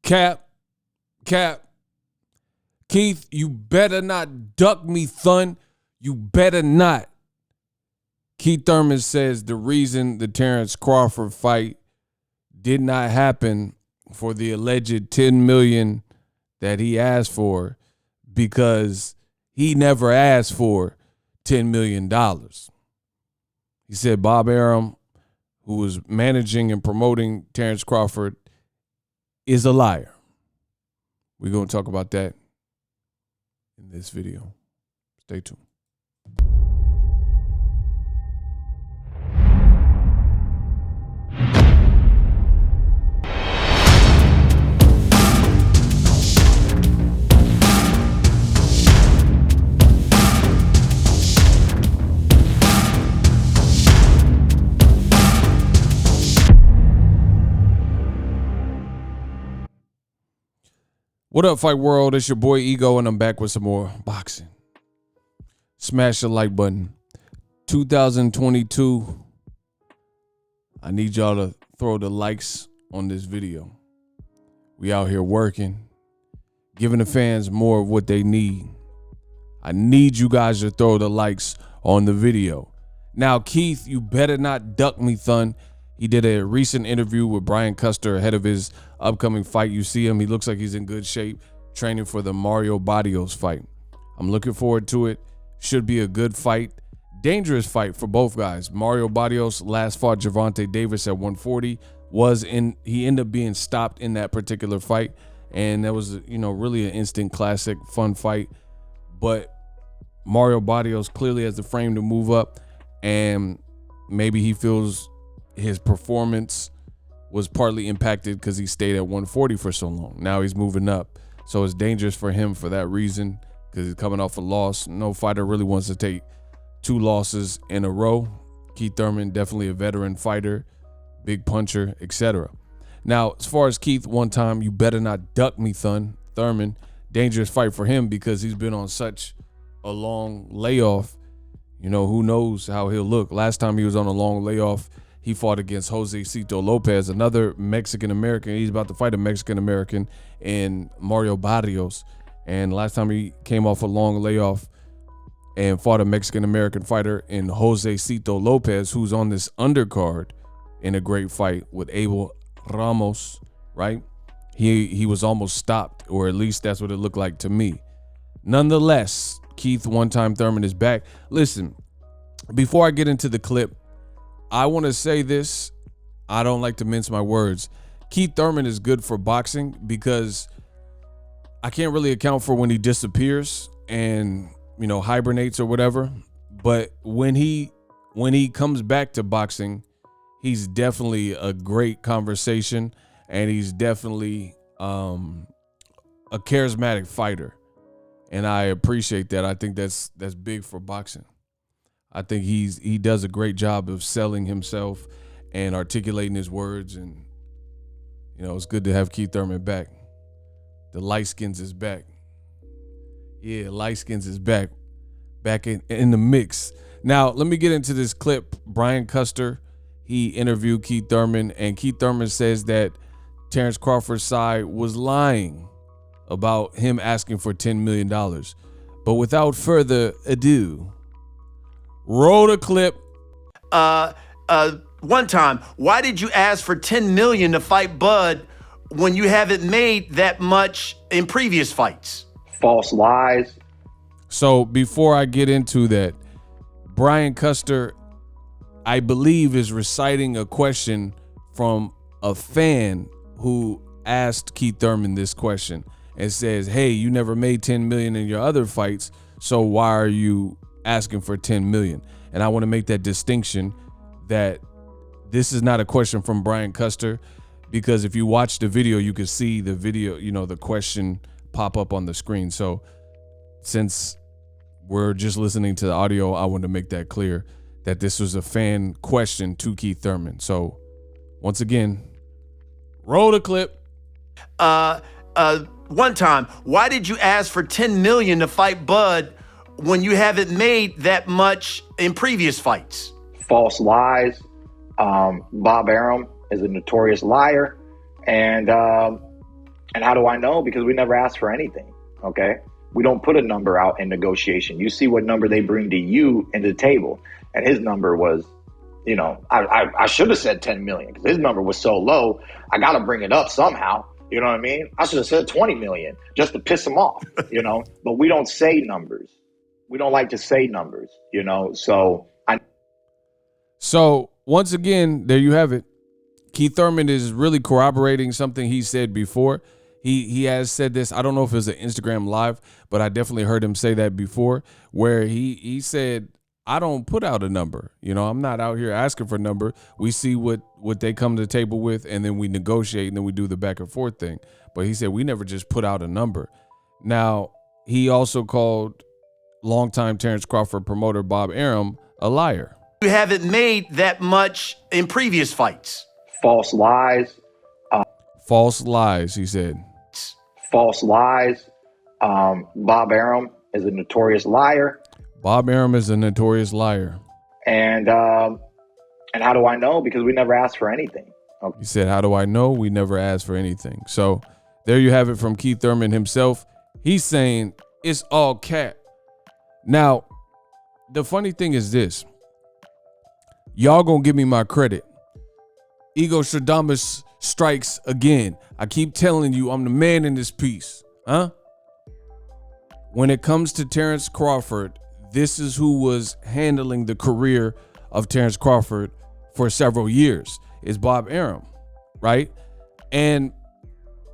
Cap. Keith, you better not duck me, Thun. You better not. Keith Thurman says the reason the Terence Crawford fight did not happen for the alleged $10 million that he asked for, because he never asked for $10 million. He said Bob Arum, who was managing and promoting Terence Crawford, is a liar. We're going to talk about that in this video. Stay tuned. What up, Fight World? It's your boy Ego, and I'm back with some more boxing. Smash the like button. 2022. I need y'all to throw the likes on this video. We out here working, giving the fans more of what they need. I need you guys to throw the likes on the video. Now, Keith, you better not duck me, Thun. He did a recent interview with Brian Custer ahead of his upcoming fight. You see him. He looks like he's in good shape, training for the Mario Barrios fight. I'm looking forward to it. Should be a good fight. Dangerous fight for both guys. Mario Barrios last fought Gervonta Davis at 140. He ended up being stopped in that particular fight. And that was, really an instant classic, fun fight. But Mario Barrios clearly has the frame to move up. And maybe he feels his performance was partly impacted because he stayed at 140 for so long. Now he's moving up. So it's dangerous for him for that reason, because he's coming off a loss. No fighter really wants to take 2 losses in a row. Keith Thurman, definitely a veteran fighter, big puncher, etc. Now, as far as Keith, one time, you better not duck me, Thurman. Dangerous fight for him because he's been on such a long layoff. Who knows how he'll look. Last time he was on a long layoff, he fought against Jose Cito Lopez, another Mexican-American. He's about to fight a Mexican-American in Mario Barrios. And last time he came off a long layoff and fought a Mexican-American fighter in Jose Cito Lopez, who's on this undercard in a great fight with Abel Ramos, right? He was almost stopped, or at least that's what it looked like to me. Nonetheless, Keith One-Time Thurman is back. Listen, before I get into the clip, I want to say this. I don't like to mince my words. Keith Thurman is good for boxing because I can't really account for when he disappears and, hibernates or whatever. But when he comes back to boxing, he's definitely a great conversation, and he's definitely a charismatic fighter. And I appreciate that. I think that's big for boxing. I think he does a great job of selling himself and articulating his words, and it's good to have Keith Thurman back. The light skins is back. Yeah, light skins is back in the mix. Now, let me get into this clip. Brian Custer, he interviewed Keith Thurman, and Keith Thurman says that Terence Crawford's side was lying about him asking for $10 million. But without further ado, roll the clip. One time, why did you ask for $10 million to fight Bud when you haven't made that much in previous fights? False lies. So before I get into that, Brian Custer, I believe, is reciting a question from a fan who asked Keith Thurman this question and says, hey, you never made $10 million in your other fights, so why are you asking for $10 million? And I want to make that distinction that this is not a question from Brian Custer, because if you watch the video, you can see the video, the question pop up on the screen. So since we're just listening to the audio, I want to make that clear that this was a fan question to Keith Thurman. So once again, roll the clip. One time, why did you ask for $10 million to fight Bud when you haven't made that much in previous fights? False lies. Bob Arum is a notorious liar. And And how do I know? Because we never asked for anything. Okay. We don't put a number out in negotiation. You see what number they bring to you into the table. And his number was, I should have said 10 million because his number was so low. I got to bring it up somehow. You know what I mean? I should have said 20 million just to piss him off, but we don't say numbers. We don't like to say numbers, So once again, there you have it. Keith Thurman is really corroborating something he said before. He has said this. I don't know if it was an Instagram live, but I definitely heard him say that before, where he said, I don't put out a number. I'm not out here asking for a number. We see what they come to the table with, and then we negotiate, and then we do the back and forth thing. But he said we never just put out a number. Now, he also called longtime Terence Crawford promoter Bob Arum a liar. You haven't made that much in previous fights. False lies. False lies, he said. False lies. Bob Arum is a notorious liar. Bob Arum is a notorious liar. And how do I know? Because we never asked for anything. Okay. He said, how do I know? We never asked for anything. So there you have it from Keith Thurman himself. He's saying it's all cap. Now, the funny thing is this. Y'all gonna give me my credit. Ego Stradamus strikes again. I keep telling you I'm the man in this piece. Huh? When it comes to Terence Crawford, this is who was handling the career of Terence Crawford for several years, is Bob Arum, right? And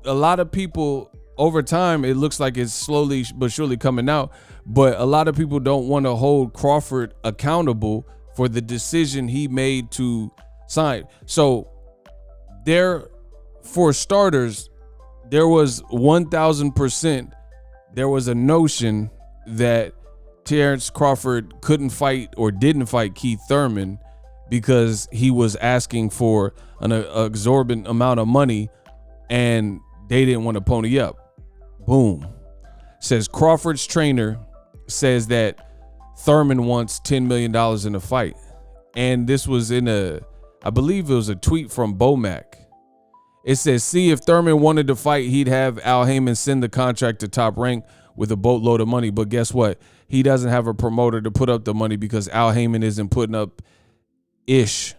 a lot of people over time, it looks like it's slowly but surely coming out, but a lot of people don't want to hold Crawford accountable for the decision he made to sign. So for starters, there was 1,000%, there was a notion that Terence Crawford couldn't fight or didn't fight Keith Thurman because he was asking for an exorbitant amount of money and they didn't want to pony up. Boom. Says Crawford's trainer says that Thurman wants $10 million in a fight. And this was I believe it was a tweet from Bomac. It says, see, if Thurman wanted to fight, he'd have Al Heyman send the contract to Top Rank with a boatload of money. But guess what? He doesn't have a promoter to put up the money because Al Heyman isn't putting up ish.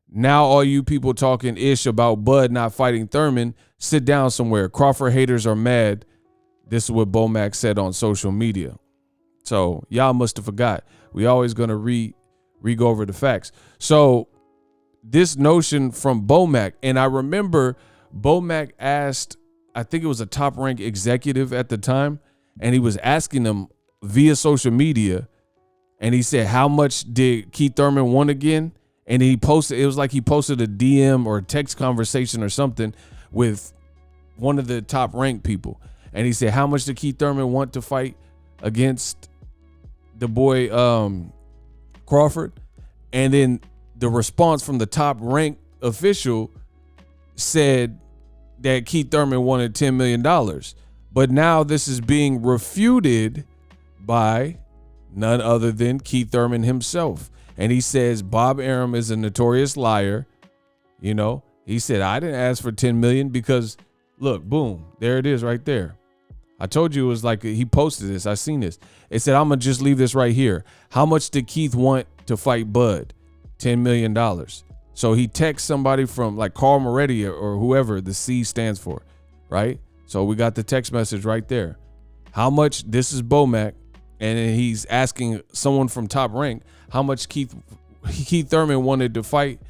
Now all you people talking ish about Bud not fighting Thurman, sit down somewhere. Crawford haters are mad. This is what Bomac said on social media. So y'all must have forgot. We always going to re-go over the facts. So this notion from Bomac, and I remember Bomac asked, I think it was a Top Rank executive at the time, and he was asking them via social media, and he said, how much did Keith Thurman want again? And he posted, it was like he posted a DM or a text conversation or something with one of the Top Rank people. And he said, how much did Keith Thurman want to fight against the boy Crawford? And then the response from the Top Rank official said that Keith Thurman wanted $10 million. But now this is being refuted by none other than Keith Thurman himself. And he says Bob Arum is a notorious liar. He said, I didn't ask for 10 million because look, boom, there it is right there. I told you it was like he posted this. I seen this. It said, I'm going to just leave this right here. How much did Keith want to fight Bud? $10 million. So he texts somebody from like Carl Moretti or whoever the C stands for, right? So we got the text message right there. How much, this is Bomac, and he's asking someone from Top Rank how much Keith Thurman wanted to fight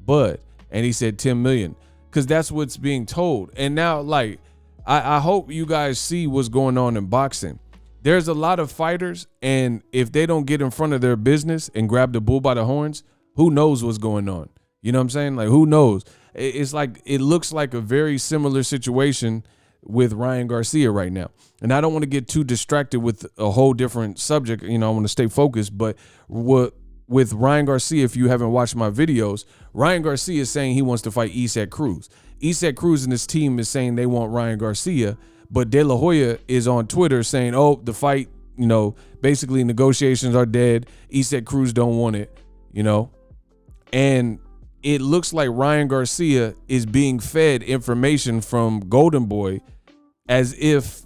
Bud, and he said 10 million, because that's what's being told. And now, like, I hope you guys see what's going on in boxing. There's a lot of fighters, and if they don't get in front of their business and grab the bull by the horns, who knows what's going on? You know what I'm saying? Like, who knows? It's like, it looks like a very similar situation with Ryan Garcia right now. And I don't want to get too distracted with a whole different subject. I want to stay focused. But with Ryan Garcia, if you haven't watched my videos, Ryan Garcia is saying he wants to fight Isak Cruz. Isak Cruz and his team is saying they want Ryan Garcia. But De La Hoya is on Twitter saying, oh, the fight, basically negotiations are dead. Isak Cruz don't want it, And it looks like Ryan Garcia is being fed information from Golden Boy as if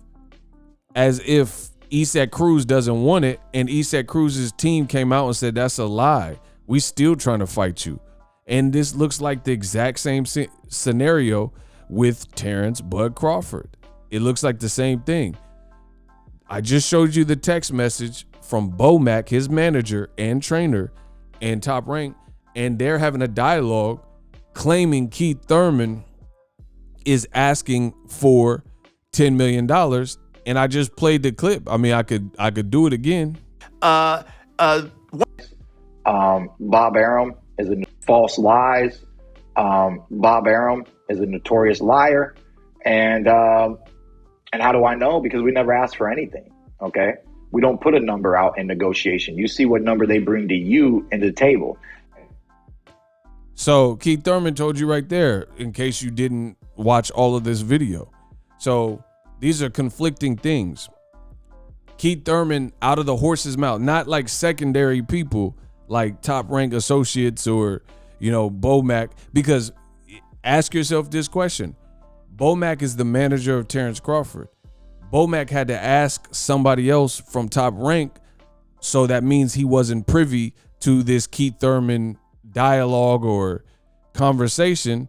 Isak Cruz doesn't want it, and Isak Cruz's team came out and said that's a lie. We still trying to fight you. And this looks like the exact same scenario with Terence Bud Crawford. It looks like the same thing. I just showed you the text message from Bomac, his manager and trainer, and Top Rank, and they're having a dialogue claiming Keith Thurman is asking for $10 million. And I just played the clip. I mean, I could do it again. Bob Arum is a false lies. Bob Arum is a notorious liar. And how do I know? Because we never asked for anything. Okay. We don't put a number out in negotiation. You see what number they bring to you in the table. So Keith Thurman told you right there, in case you didn't watch all of this video. So these are conflicting things. Keith Thurman out of the horse's mouth, not like secondary people like Top Rank associates or, Bomac, because ask yourself this question. Bomac is the manager of Terence Crawford. Bomac had to ask somebody else from Top Rank, so that means he wasn't privy to this Keith Thurman dialogue or conversation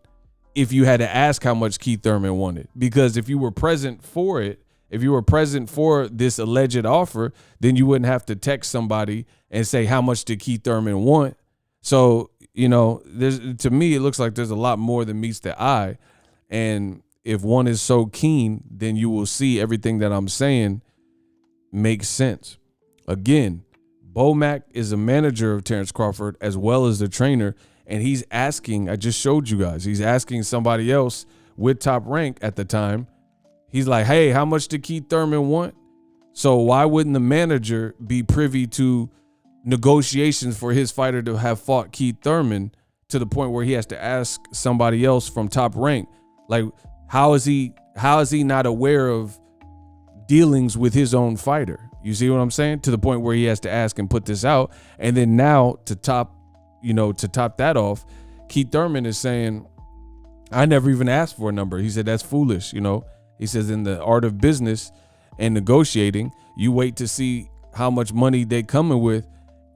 if you had to ask how much Keith Thurman wanted. Because if you were present for it, if you were present for this alleged offer, then you wouldn't have to text somebody and say, how much did Keith Thurman want? So, to me, it looks like there's a lot more than meets the eye. And if one is so keen, then you will see everything that I'm saying makes sense. Again, Bomac is a manager of Terence Crawford as well as the trainer. And he's asking, I just showed you guys, he's asking somebody else with Top Rank at the time. He's like, hey, how much did Keith Thurman want? So why wouldn't the manager be privy to negotiations for his fighter to have fought Keith Thurman to the point where he has to ask somebody else from Top Rank? Like, how is he not aware of dealings with his own fighter? You see what I'm saying? To the point where he has to ask and put this out. And then now to top that off, Keith Thurman is saying, I never even asked for a number. He said, that's foolish. He says, in the art of business and negotiating, you wait to see how much money they coming with,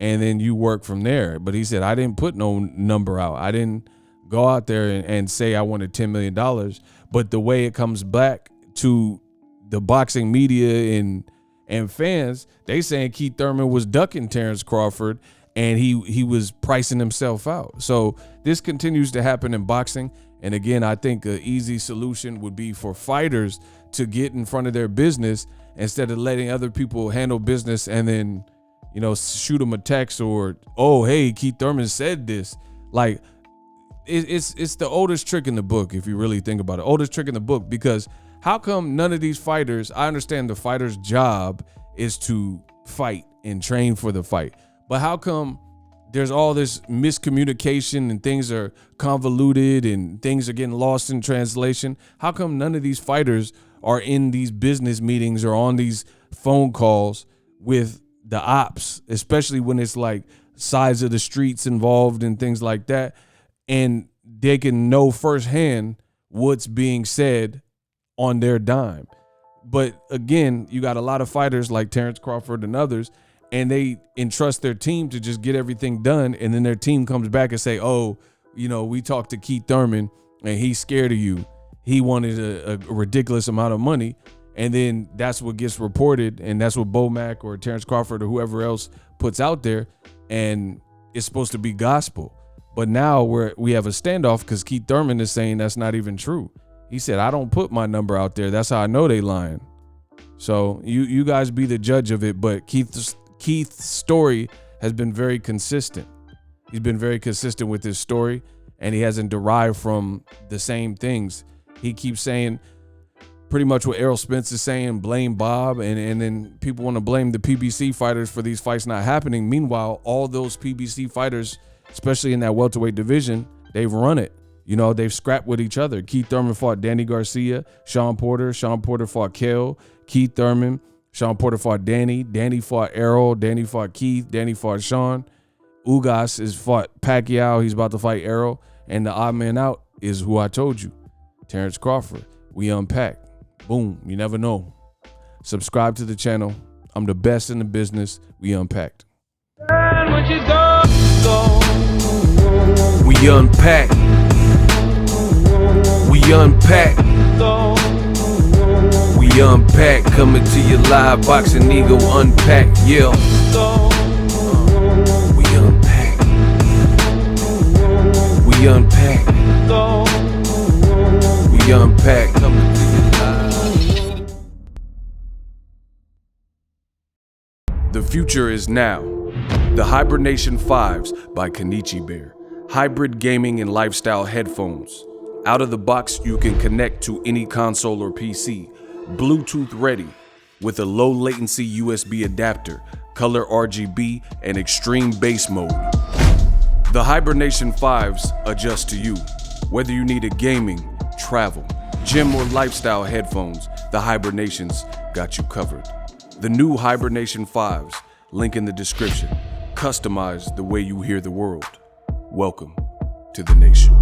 and then you work from there. But he said, I didn't put no number out. I didn't go out there and say I wanted $10 million. But the way it comes back to the boxing media and fans, they saying Keith Thurman was ducking Terence Crawford, and he was pricing himself out. So this continues to happen in boxing. And again, I think an easy solution would be for fighters to get in front of their business instead of letting other people handle business and then, shoot them a text or, oh, hey, Keith Thurman said this. Like, it's the oldest trick in the book, if you really think about it. Oldest trick in the book, because how come none of these fighters, I understand the fighter's job is to fight and train for the fight, but how come there's all this miscommunication and things are convoluted and things are getting lost in translation? How come none of these fighters are in these business meetings or on these phone calls with the ops, especially when it's like sides of the streets involved and things like that, and they can know firsthand what's being said on their dime? But again, you got a lot of fighters like Terence Crawford and others, and they entrust their team to just get everything done. And then their team comes back and say, oh, we talked to Keith Thurman and he's scared of you. He wanted a ridiculous amount of money. And then that's what gets reported. And that's what Bomac or Terence Crawford or whoever else puts out there. And it's supposed to be gospel. But now we have a standoff because Keith Thurman is saying that's not even true. He said, I don't put my number out there. That's how I know they lying. So you guys be the judge of it. But Keith's story has been very consistent. He's been very consistent with his story, and he hasn't derived from the same things. He keeps saying pretty much what Errol Spence is saying, blame Bob, and then people want to blame the PBC fighters for these fights not happening. Meanwhile, all those PBC fighters, especially in that welterweight division, they've run it. They've scrapped with each other. Keith Thurman fought Danny Garcia, Sean Porter fought Kel, Keith Thurman, Sean Porter fought Danny. Danny fought Errol. Danny fought Keith. Danny fought Sean. Ugas is fought Pacquiao. He's about to fight Errol. And the odd man out is who I told you, Terence Crawford. We unpack. Boom, you never know. Subscribe to the channel. I'm the best in the business. We unpacked. We unpack. We unpack. We unpack. Coming to you live. Boxing Ego unpack. Yeah. We unpack. We unpack. We unpack. Coming to you live. The future is now. The Hibernation 5s by Kenichi Bear. Hybrid gaming and lifestyle headphones. Out of the box, you can connect to any console or PC. Bluetooth ready with a low latency USB adapter, color RGB, and extreme bass mode. The Hibernation 5s adjust to you. Whether you need a gaming, travel, gym, or lifestyle headphones, the Hibernations got you covered. The new Hibernation 5s, link in the description. Customize the way you hear the world. Welcome to the nation.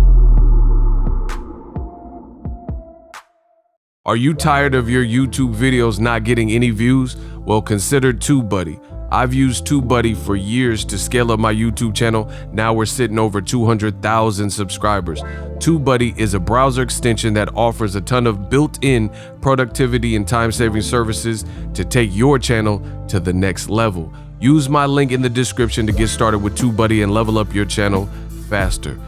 Are you tired of your YouTube videos not getting any views? Well, consider TubeBuddy. I've used TubeBuddy for years to scale up my YouTube channel. Now we're sitting over 200,000 subscribers. TubeBuddy is a browser extension that offers a ton of built-in productivity and time-saving services to take your channel to the next level. Use my link in the description to get started with TubeBuddy and level up your channel faster.